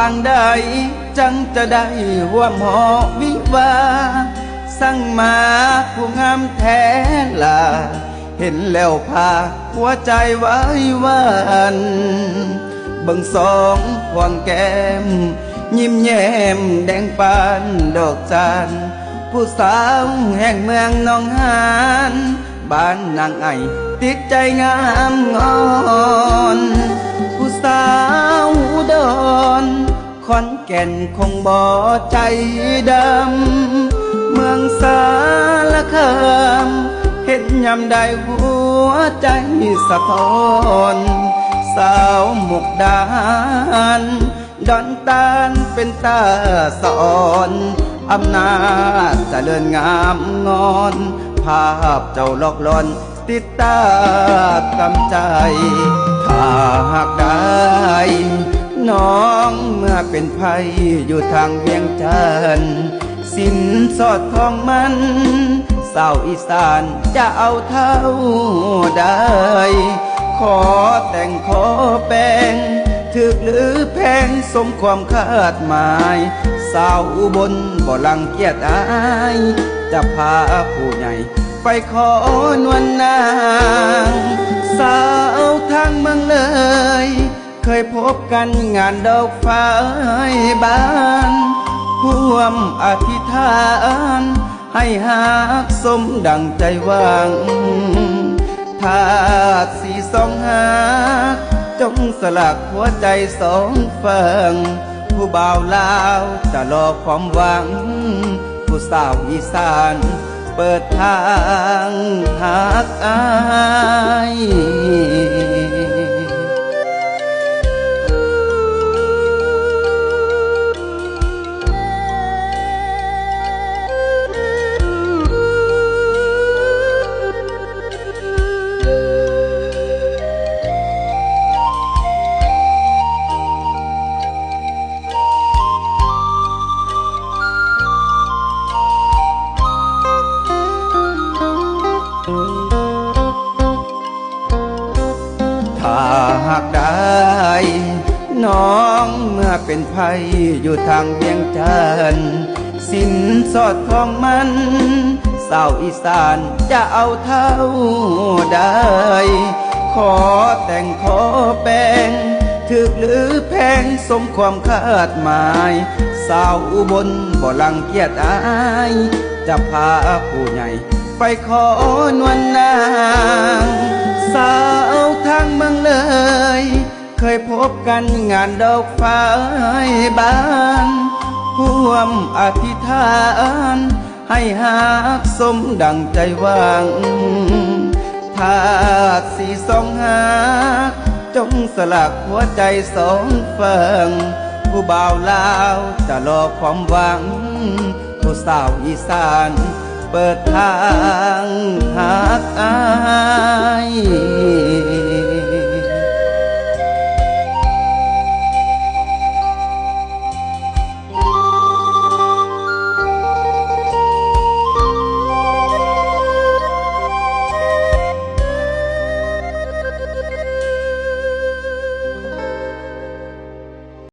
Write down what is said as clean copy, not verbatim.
างใดจังจะได้ห่วมหอวิวาสั่งมาผู้งามแท้ล่ะเห็นแล้วพาหัวใจไว้วันเบิ่งสองควงแก้มยิ้มแย้มแดงปานดอกจันผู้สาวแห่งเมืองหนองหานบ้านนางไอติดใจงามงอนผู้สาวอุดรขอนแก่นคงบ่ใจดำเมืองสารคามเห็นยามใดหัวใจสะท้อนสาวมุกดาหารดอนตานเป็นตาสอนอำนาจเจริญงามงอนภาพเจ้าหลอกหลอนติดตากำใจถ้าหากได้น้องเมื่อเป็นไผอยู่ทางเวียงจันทน์สินสอดทองมันสาวอีสานจะเอาเท่าใดขอแต่งขอแปลงถึกหรือแพงสมความคาดหมายสาวอุบลบ่ลังเกียจอายจะพาผู้ใหญ่ไปขอนวลนางสาวทางเมืองเลยเคยพบกันงานดอกฟ้าบานร่วมอธิษฐานให้หากสมดังใจหวังถ้าสีสองหากจงสลักหัวใจสองฝั่งผู้บ่าวลาวจะรอความหวังผู้สาวอีสานเปิดทางหากอายหากได้น้องเมื่อเป็นไผอยู่ทางเวียงจันทน์สินสอดทองมันสาวอีสานจะเอาเท่าใดขอแต่งขอแปลงถึกหรือแพงสมความคาดหมายสาวอุบลบ่ลังเกียจอายจะพาผู้ใหญ่ไปขอนวลนางสาวทางเมืองเลยเคยพบกันงานดอกฟ้าบานร่วมอธิษฐานให้หากสมดังใจหวังถ้าสีสองหากจงสลักหัวใจสองฝั่งผู้บ่าวลาวจะรอความหวังผู้สาวอีสานเปิดทางหากอาย